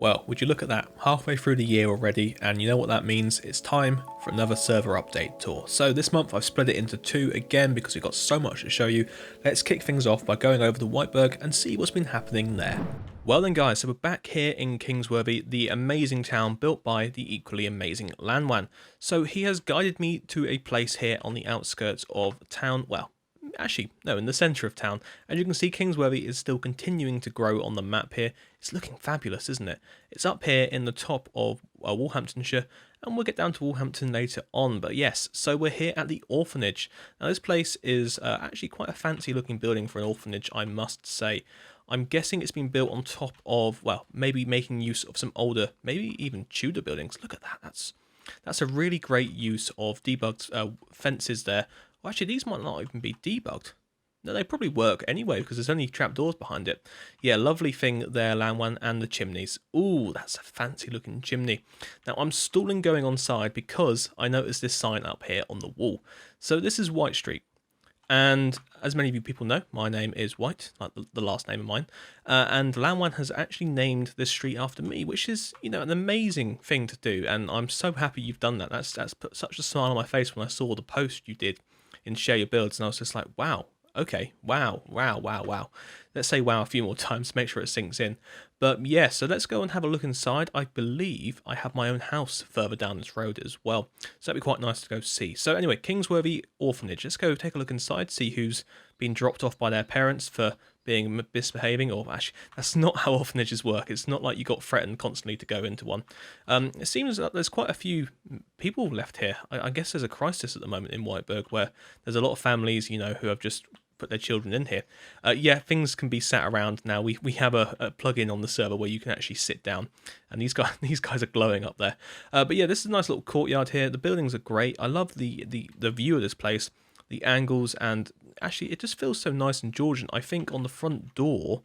Well, would you look at that, halfway through the year already, and you know what that means, it's time for another server update tour. So this month I've split it into two again because we've got so much to show you. Let's kick things off by going over to Whiteburg and see what's been happening there. Well then guys, so we're back here in Kingsworthy, the amazing town built by the equally amazing Lanwan. So he has guided me to a place here on the outskirts of town, well, actually, no, in the centre of town. As you can see, Kingsworthy is still continuing to grow on the map here. It's looking fabulous, isn't it? It's up here in the top of Walhamptonshire, and we'll get down to Walhampton later on. But yes, so we're here at the orphanage. Now this place is actually quite a fancy looking building for an orphanage, I must say. I'm guessing it's been built on top of, well, maybe making use of some older, maybe even Tudor buildings. Look at that. That's a really great use of debugged fences there. Well, actually, these might not even be debugged. No, they probably work anyway because there's only trapdoors behind it. Yeah, lovely thing there, Lanwan, and the chimneys. Ooh, that's a fancy looking chimney. Now, I'm stalling going on side because I noticed this sign up here on the wall. So this is White Street. And as many of you people know, my name is White, like the last name of mine. And Lanwan has actually named this street after me, which is, you know, an amazing thing to do. And I'm so happy you've done that. That's put such a smile on my face when I saw the post you did in Share Your Builds, and I was just like, wow, okay, wow. Let's say wow a few more times to make sure it sinks in. But yeah, so let's go and have a look inside. I believe I have my own house further down this road as well, so that'd be quite nice to go see. So anyway, Kingsworthy Orphanage. Let's go take a look inside, see who's been dropped off by their parents for being misbehaving, or actually, that's not how orphanages work. It's not like you got threatened constantly to go into one. It seems that there's quite a few people left here. I guess there's a crisis at the moment in Whiteburg where there's a lot of families, you know, who have just put their children in here. Yeah, things can be sat around now. We have a plug-in on the server where you can actually sit down, and these guys are glowing up there. But yeah, this is a nice little courtyard here. The buildings are great. I love the view of this place, the angles, and actually it just feels so nice and Georgian. I think on the front door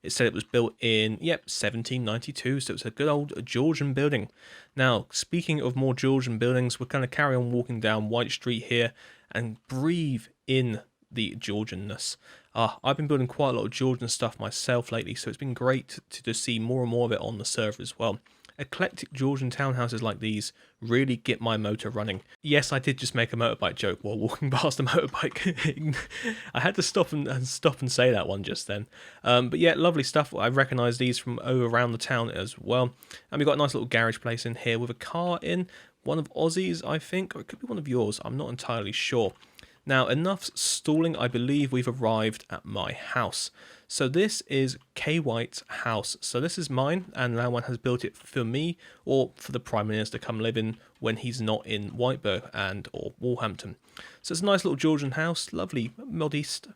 it said it was built in 1792, so it's a good old Georgian building. Now, speaking of more Georgian buildings, we're going to carry on walking down White Street here and breathe in the Georgianness. I've been building quite a lot of Georgian stuff myself lately, so it's been great to just see more and more of it on the server as well. Eclectic Georgian townhouses like these really get my motor running. Yes, I did just make a motorbike joke while walking past a motorbike. I had to stop and say that one just then. But yeah, lovely stuff. I recognise these from around the town as well. And we've got a nice little garage place in here with a car in. One of Aussie's, I think, or it could be one of yours. I'm not entirely sure. Now, enough stalling. I believe we've arrived at my house. So this is K. White's house. So this is mine, and Lanwan has built it for me or for the Prime Minister to come live in when he's not in Whiteburg or Walhampton. So it's a nice little Georgian house, lovely, modest.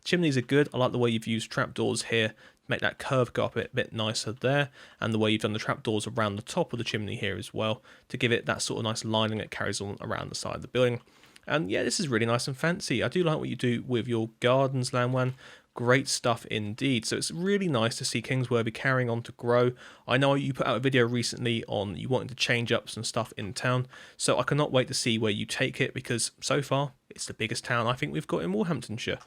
Chimneys are good. I like the way you've used trapdoors here to make that curve go up a bit nicer there, and the way you've done the trapdoors around the top of the chimney here as well to give it that sort of nice lining that carries on around the side of the building. And yeah, this is really nice and fancy. I do like what you do with your gardens, Lanwan. Great stuff indeed. So it's really nice to see Kingsworthy carrying on to grow. I know you put out a video recently on you wanting to change up some stuff in town. So I cannot wait to see where you take it, because so far it's the biggest town I think we've got in Walhamptonshire.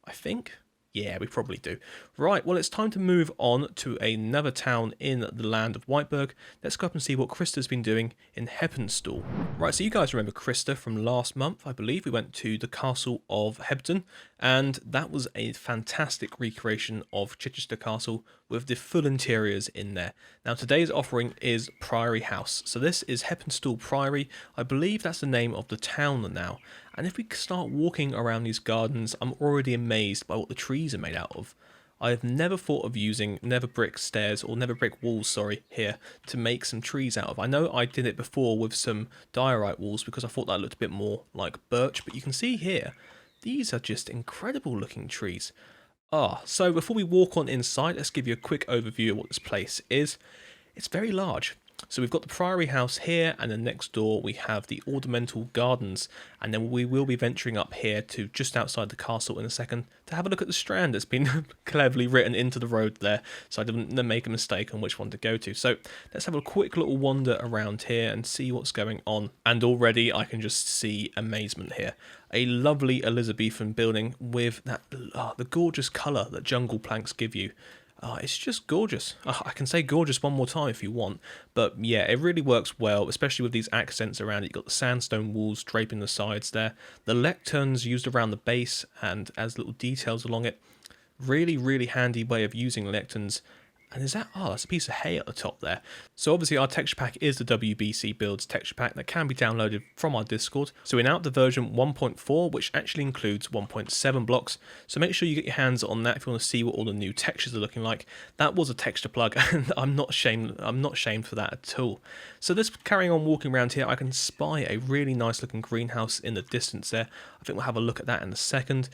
I think. Yeah, we probably do. Right, well, it's time to move on to another town in the land of Whiteburg. Let's go up and see what Krista's been doing in Heptonstall. Right, so you guys remember Krista from last month, I believe. We went to the castle of Hepton, and that was a fantastic recreation of Chichester Castle with the full interiors in there. Now, today's offering is Priory House. So this is Heptonstall Priory. I believe that's the name of the town now. And if we start walking around these gardens, I'm already amazed by what the trees are made out of. I have never thought of using never brick stairs, or never brick walls, sorry, here to make some trees out of. I know I did it before with some diorite walls because I thought that looked a bit more like birch, but you can see here, these are just incredible looking trees. So before we walk on inside, let's give you a quick overview of what this place is. It's very large. So we've got the Priory House here, and then next door we have the Ornamental Gardens, and then we will be venturing up here to just outside the castle in a second to have a look at the Strand that's been cleverly written into the road there, so I didn't make a mistake on which one to go to. So let's have a quick little wander around here and see what's going on, and already I can just see amazement here. A lovely Elizabethan building with that the gorgeous colour that jungle planks give you. It's just gorgeous. I can say gorgeous one more time if you want, but yeah, it really works well, especially with these accents around it. You've got the sandstone walls draping the sides there, the lecterns used around the base and as little details along it. Really, really handy way of using lecterns. And is that, oh, that's a piece of hay at the top there. So obviously our texture pack is the WBC Builds texture pack that can be downloaded from our Discord. So we're now at the version 1.4, which actually includes 1.7 blocks. So make sure you get your hands on that if you want to see what all the new textures are looking like. That was a texture plug, and I'm not shamed for that at all. So this carrying on walking around here, I can spy a really nice looking greenhouse in the distance there. I think we'll have a look at that in a second.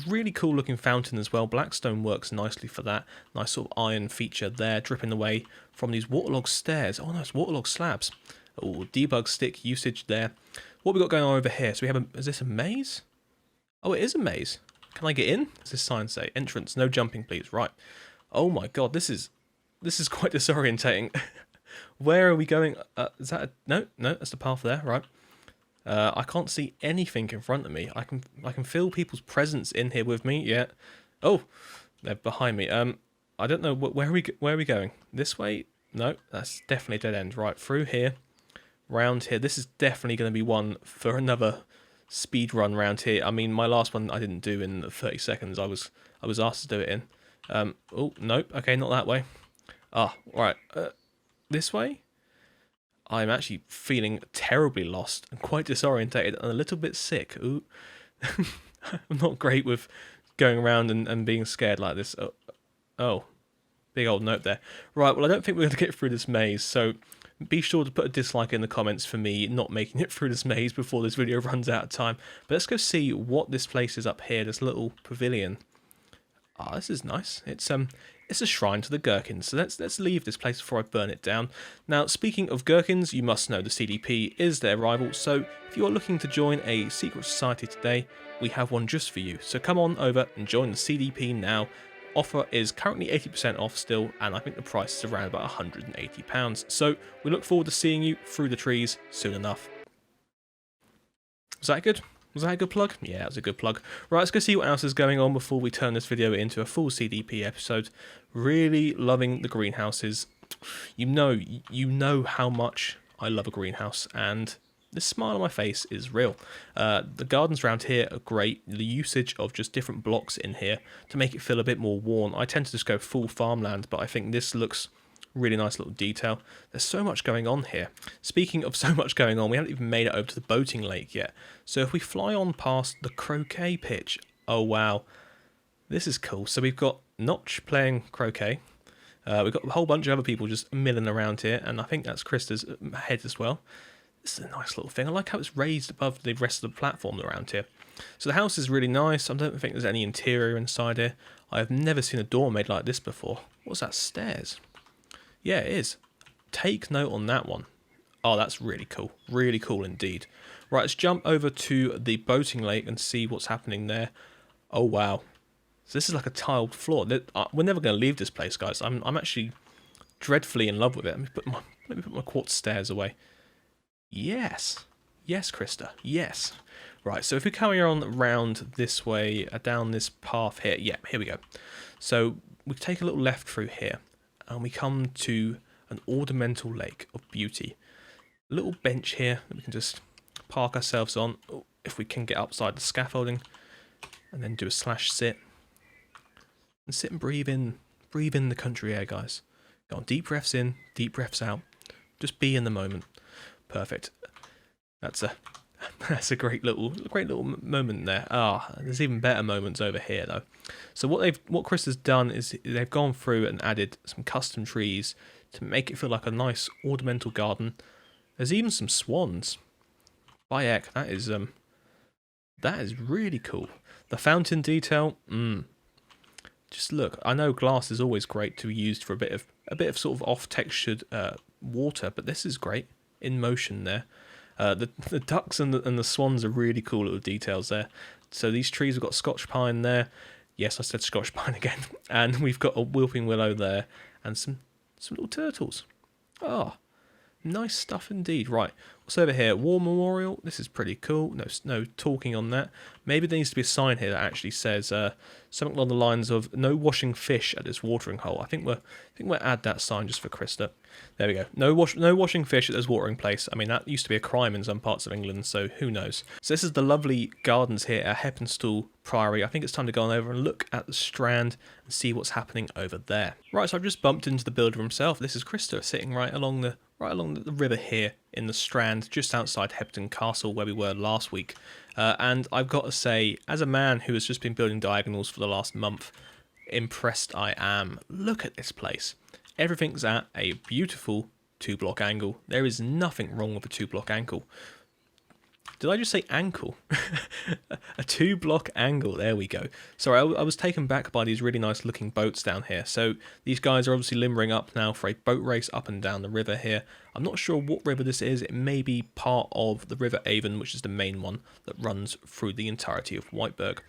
Really cool looking fountain as well. Blackstone works nicely for that. Nice sort of iron feature there, dripping away from these waterlogged stairs. Oh no, it's waterlogged slabs. Oh, debug stick usage there. What we got going on over here? So we have a, is this a maze? Oh, it is a maze. Can I get in? Does this sign say? Entrance, no jumping please. Right. Oh my god, this is quite disorientating. Where are we going? Is that a, no, that's the path there, right. I can't see anything in front of me. I can feel people's presence in here with me. Yeah. Oh, they're behind me. I don't know where are we going? This way? No, that's definitely a dead end. Right, through here, round here. This is definitely going to be one for another speed run round here. I mean, my last one I didn't do in 30 seconds. I was asked to do it in. Oh, nope. Okay, not that way. Ah, right. This way? I'm actually feeling terribly lost and quite disorientated and a little bit sick. Ooh. I'm not great with going around and being scared like this. Oh, big old note there. Right, well, I don't think we're going to get through this maze, so be sure to put a dislike in the comments for me not making it through this maze before this video runs out of time. But let's go see what this place is up here, this little pavilion. Ah, this is nice. It's a shrine to the gherkins, so let's leave this place before I burn it down. Now, speaking of gherkins, you must know the CDP is their rival, so if you are looking to join a secret society today, we have one just for you. So come on over and join the CDP now. Offer is currently 80% off still, and I think the price is around about £180. So we look forward to seeing you through the trees soon enough. Was that good? Was that a good plug? Yeah, it was a good plug. Right, let's go see what else is going on before we turn this video into a full CDP episode. Really loving the greenhouses. You know how much I love a greenhouse, and this smile on my face is real. The gardens around here are great. The usage of just different blocks in here to make it feel a bit more worn. I tend to just go full farmland, but I think this looks really nice little detail. There's so much going on here. Speaking of so much going on, we haven't even made it over to the boating lake yet. So if we fly on past the croquet pitch, oh wow, this is cool. So we've got Notch playing croquet. We've got a whole bunch of other people just milling around here, and I think that's Krista's head as well. This is a nice little thing. I like how it's raised above the rest of the platform around here. So the house is really nice. I don't think there's any interior inside here. I have never seen a door made like this before. What's that, stairs? Yeah, it is. Take note on that one. Oh, that's really cool. Really cool indeed. Right, let's jump over to the boating lake and see what's happening there. Oh, wow. So this is like a tiled floor. We're never going to leave this place, guys. I'm actually dreadfully in love with it. Let me put my quartz stairs away. Yes. Yes, Krista. Yes. Right, so if we carry on round this way, down this path here. Yeah, here we go. So we take a little left through here. And we come to an ornamental lake of beauty. A little bench here that we can just park ourselves on, if we can get outside the scaffolding, and then do a slash sit. And sit and breathe in the country air, guys. Go on, deep breaths in, deep breaths out. Just be in the moment. Perfect. That's a great little moment there. There's even better moments over here though. So what Chris has done is they've gone through and added some custom trees to make it feel like a nice ornamental garden. There's even some swans. By heck, that is really cool. The fountain detail, just look. I know glass is always great to be used for a bit of sort of off textured water, but this is great in motion there. The ducks and the swans are really cool little details there. So these trees have got Scotch pine there. Yes, I said Scotch pine again. And we've got a whooping willow there and some little turtles. Oh, nice stuff indeed. Right, we'll What's over here? War Memorial. This is pretty cool. No talking on that. Maybe there needs to be a sign here that actually says something along the lines of "No washing fish at this watering hole." I think we'll add that sign just for Krista. There we go. No washing fish at this watering place. I mean, that used to be a crime in some parts of England, so who knows. So this is the lovely gardens here at Heptonstall Priory. I think it's time to go on over and look at the Strand and see what's happening over there. Right, so I've just bumped into the builder himself. This is Krista sitting right along the river here in the Strand, just outside Hepton Castle where we were last week. And I've got to say, as a man who has just been building diagonals for the last month, impressed I am. Look at this place. Everything's at a beautiful 2-block angle. There is nothing wrong with a 2-block angle. Did I just say ankle? A 2-block angle. There we go. Sorry, I was taken back by these really nice looking boats down here. So these guys are obviously limbering up now for a boat race up and down the river here. I'm not sure what river this is. It may be part of the River Avon, which is the main one that runs through the entirety of Whiteburg.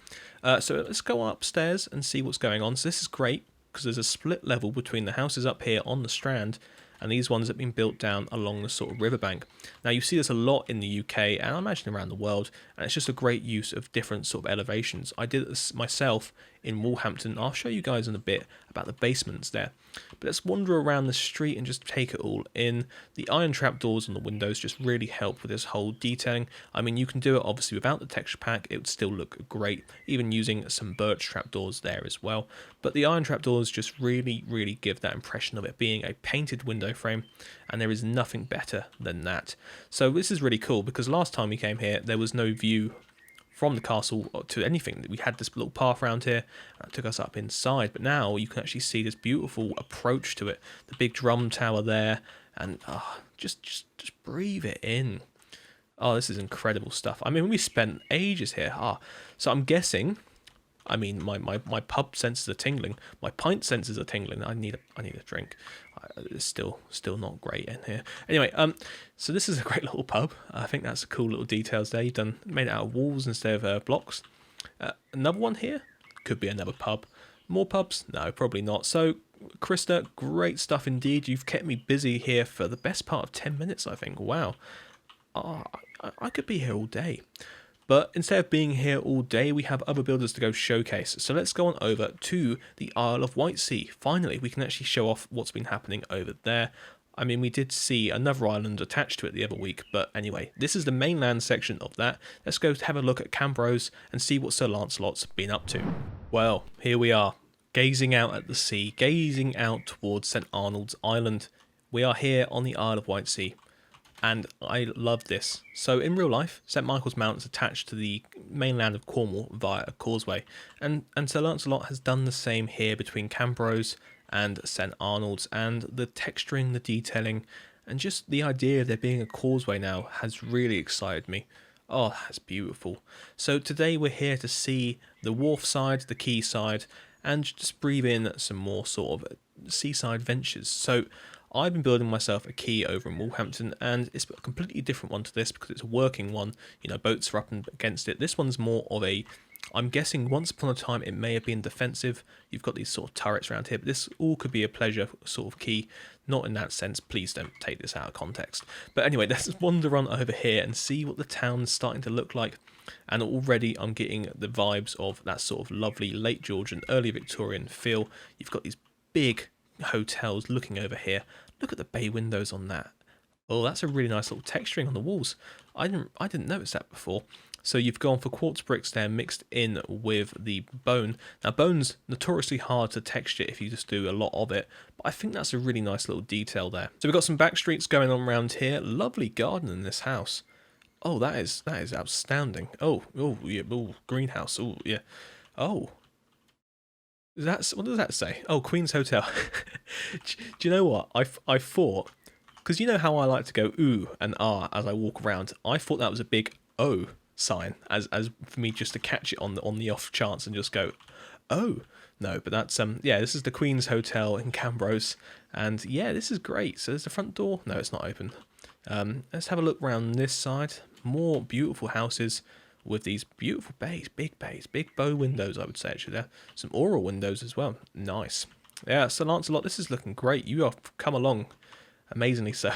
So let's go upstairs and see what's going on. So this is great because there's a split level between the houses up here on the Strand and these ones that have been built down along the sort of riverbank. Now you see this a lot in the UK and I imagine around the world, and it's just a great use of different sort of elevations. I did this myself in Walhampton. I'll show you guys in a bit about the basements there. But let's wander around the street and just take it all in. The iron trapdoors on the windows just really help with this whole detailing. I mean, you can do it obviously without the texture pack. It would still look great, even using some birch trapdoors there as well. But the iron trapdoors just really, really give that impression of it being a painted window frame, and there is nothing better than that. So this is really cool because last time we came here, there was no view from the castle to anything. We had this little path around here that took us up inside, but now you can actually see this beautiful approach to it. The big drum tower there, and just breathe it in. Oh, this is incredible stuff. I mean, we spent ages here. So I'm guessing, I mean, my pub senses are tingling. My pint senses are tingling. I need a drink. It's still not great in here. Anyway, so this is a great little pub. I think that's a cool little details there. You've made it out of walls instead of blocks. Another one here. Could be another pub. More pubs? No, probably not. So, Krista, great stuff indeed. You've kept me busy here for the best part of 10 minutes, I think. Wow. I could be here all day. But instead of being here all day, we have other builders to go showcase. So let's go on over to the Isle of Whitesea. Finally, we can actually show off what's been happening over there. I mean, we did see another island attached to it the other week, but anyway, this is the mainland section of that. Let's go have a look at Cambrose and see what Sir Lancelot's been up to. Well, here we are, gazing out at the sea, gazing out towards St Arnold's Island. We are here on the Isle of Whitesea. And I love this. So in real life, St Michael's Mount is attached to the mainland of Cornwall via a causeway. And Sir Lancelot has done the same here between Cambrose and St Arnold's. And the texturing, the detailing, and just the idea of there being a causeway now has really excited me. Oh, that's beautiful. So today we're here to see the wharf side, the quay side, and just breathe in some more sort of seaside ventures. So I've been building myself a quay over in Walhampton, and it's a completely different one to this because it's a working one. You know, boats are up and against it. This one's more of a, I'm guessing once upon a time it may have been defensive. You've got these sort of turrets around here, but this all could be a pleasure sort of quay. Not in that sense. Please don't take this out of context. But anyway, let's wander on over here and see what the town's starting to look like. And already I'm getting the vibes of that sort of lovely late Georgian, early Victorian feel. You've got these big hotels looking over here. Look at the bay windows on that. Oh, that's a really nice little texturing on the walls. I didn't notice that before. So you've gone for quartz bricks there mixed in with the bone. Now bone's notoriously hard to texture if you just do a lot of it, but I think that's a really nice little detail there. So we've got some back streets going on around here. Lovely garden in this house. Oh, that is outstanding. Oh yeah, greenhouse. Oh yeah. Oh. What does that say? Oh, Queen's Hotel. Do you know what? I thought, because you know how I like to go ooh and ah as I walk around. I thought that was a big O sign, as for me just to catch it on the off chance and just go, oh no. But that's yeah. This is the Queen's Hotel in Cambrose, and yeah, this is great. So there's the front door. No, it's not open. Let's have a look around this side. More beautiful houses with these beautiful bays, big bow windows, I would say, actually. There some oral windows as well. Nice. Yeah, Sir Lancelot, this is looking great. You have come along Amazingly so.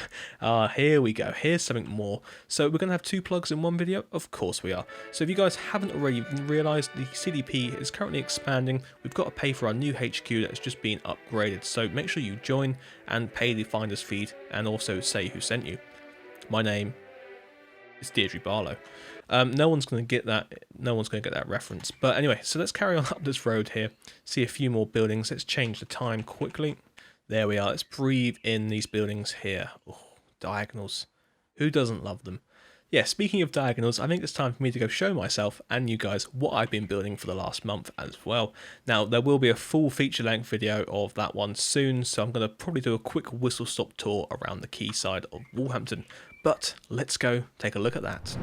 Here we go. Here's something more. So we're going to have 2 plugs in one video? Of course we are. So if you guys haven't already realised, the CDP is currently expanding. We've got to pay for our new HQ that's just been upgraded. So make sure you join and pay the finder's fee and also say who sent you. My name is Deirdre Barlow. No one's going to get that. No one's going to get that reference. But anyway, so let's carry on up this road here. See a few more buildings. Let's change the time quickly. There we are. Let's breathe in these buildings here. Oh, diagonals. Who doesn't love them? Yeah, speaking of diagonals, I think it's time for me to go show myself and you guys what I've been building for the last month as well. Now, there will be a full feature-length video of that one soon, so I'm going to probably do a quick whistle-stop tour around the quayside of Walhampton. But let's go take a look at that.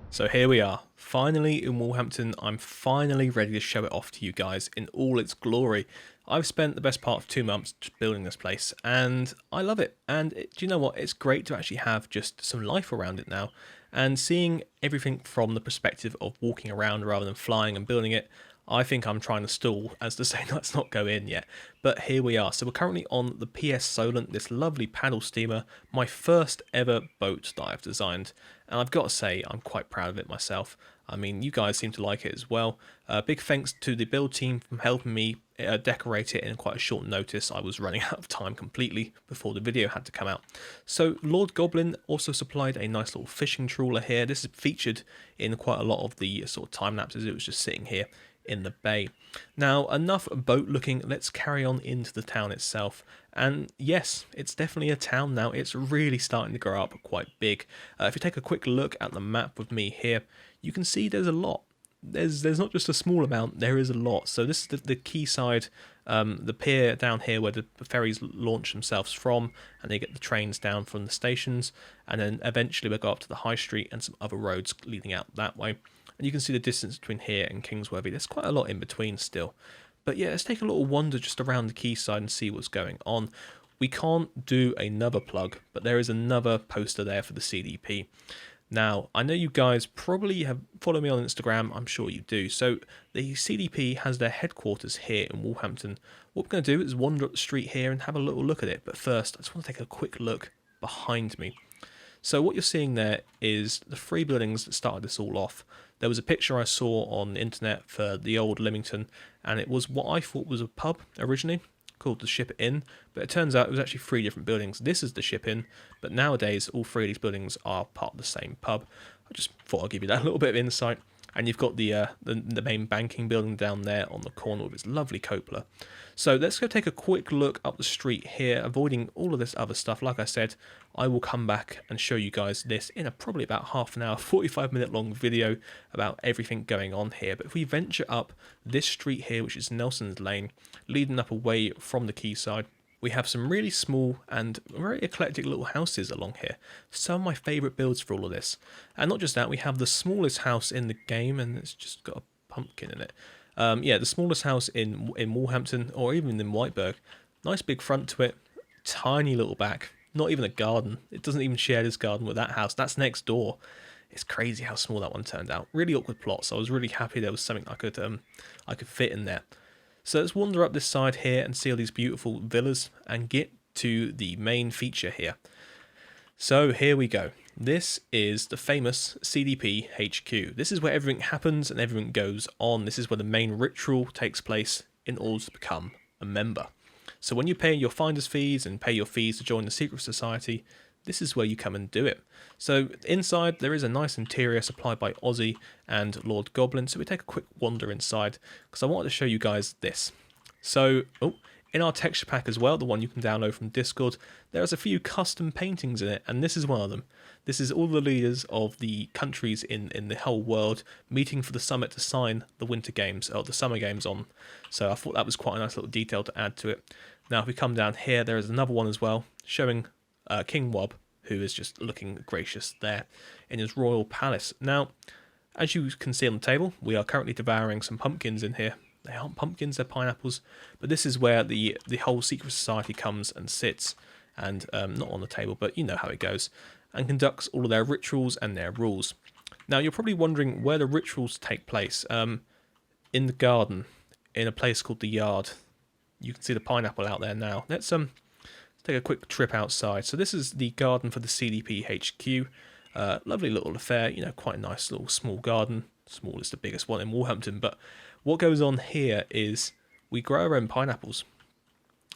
So here we are, finally in Walhampton. I'm finally ready to show it off to you guys in all its glory. I've spent the best part of 2 months just building this place and I love it. And do you know what? It's great to actually have just some life around it now and seeing everything from the perspective of walking around rather than flying and building it. I think I'm trying to stall, as to say, let's not go in yet. But here we are. So we're currently on the PS Solent, this lovely paddle steamer, my first ever boat that I've designed. And I've got to say, I'm quite proud of it myself. I mean, you guys seem to like it as well. Big thanks to the build team for helping me decorate it in quite a short notice. I was running out of time completely before the video had to come out. So Lord Goblin also supplied a nice little fishing trawler here. This is featured in quite a lot of the sort of time lapses. It was just sitting here in the bay. Now, enough boat looking, let's carry on into the town itself. And yes, it's definitely a town now. It's really starting to grow up quite big. If you take a quick look at the map with me here, you can see there's a lot. There's not just a small amount, there is a lot. So this is the quayside, the pier down here where the ferries launch themselves from, and they get the trains down from the stations, and then eventually we'll go up to the high street and some other roads leading out that way. And you can see the distance between here and Kingsworthy. There's quite a lot in between still. But yeah, let's take a little wander just around the quayside and see what's going on. We can't do another plug, but there is another poster there for the CDP. Now, I know you guys probably have followed me on Instagram, I'm sure you do. So the CDP has their headquarters here in Walhampton. What we're going to do is wander up the street here and have a little look at it. But first, I just want to take a quick look behind me. So what you're seeing there is the 3 buildings that started this all off. There was a picture I saw on the internet for the old Leamington, and it was what I thought was a pub originally, called the Ship Inn, but it turns out it was actually 3 different buildings. This is the Ship Inn, but nowadays all 3 of these buildings are part of the same pub. I just thought I'd give you that little bit of insight. And you've got the main banking building down there on the corner with its lovely cupola. So let's go take a quick look up the street here, avoiding all of this other stuff. Like I said, I will come back and show you guys this in a probably about half an hour, 45-minute long video about everything going on here. But if we venture up this street here, which is Nelson's Lane, leading up away from the quayside, we have some really small and very eclectic little houses along here. Some of my favourite builds for all of this. And not just that, we have the smallest house in the game, and it's just got a pumpkin in it. Yeah, the smallest house in Walhampton, or even in Whiteburg. Nice big front to it, tiny little back, not even a garden. It doesn't even share this garden with that house. That's next door. It's crazy how small that one turned out. Really awkward plot, so I was really happy there was something I could fit in there. So let's wander up this side here and see all these beautiful villas and get to the main feature here. So here we go. This is the famous CDP HQ. This is where everything happens and everything goes on. This is where the main ritual takes place in order to become a member. So when you pay your finder's fees and pay your fees to join the secret society, this is where you come and do it. So inside there is a nice interior supplied by Ozzy and Lord Goblin. So we take a quick wander inside because I wanted to show you guys this. So in our texture pack as well, the one you can download from Discord, there's a few custom paintings in it, and this is one of them. This is all the leaders of the countries in the whole world meeting for the summit to sign the winter games, or the summer games on. So I thought that was quite a nice little detail to add to it. Now if we come down here, there is another one as well, showing King Wob, who is just looking gracious there in his royal palace. Now, as you can see on the table, we are currently devouring some pumpkins in here. They aren't pumpkins, they're pineapples. But this is where the whole secret society comes and sits, and not on the table, but you know how it goes, and conducts all of their rituals and their rules. Now, you're probably wondering where the rituals take place. In the garden, in a place called the Yard. You can see the pineapple out there now. Let's take a quick trip outside. So this is the garden for the CDP HQ. Lovely little affair, you know, quite a nice little small garden. Small is the biggest one in Walhampton. But what goes on here is we grow our own pineapples.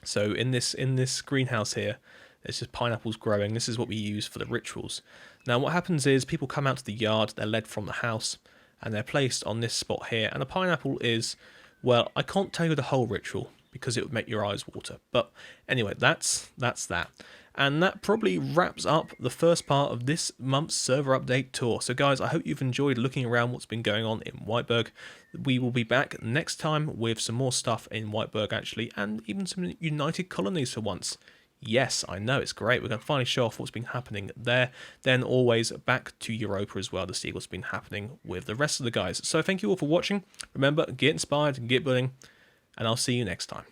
So in this greenhouse here, there's just pineapples growing. This is what we use for the rituals. Now what happens is people come out to the yard, they're led from the house, and they're placed on this spot here. And a pineapple is, well, I can't tell you the whole ritual because it would make your eyes water. But anyway, that's that. And that probably wraps up the first part of this month's server update tour. So guys, I hope you've enjoyed looking around what's been going on in Whiteburg. We will be back next time with some more stuff in Whiteburg actually, and even some united colonies for once. Yes, I know, it's great. We're going to finally show off what's been happening there. Then always back to Europa as well to see what's been happening with the rest of the guys. So thank you all for watching. Remember, get inspired, get building, and I'll see you next time.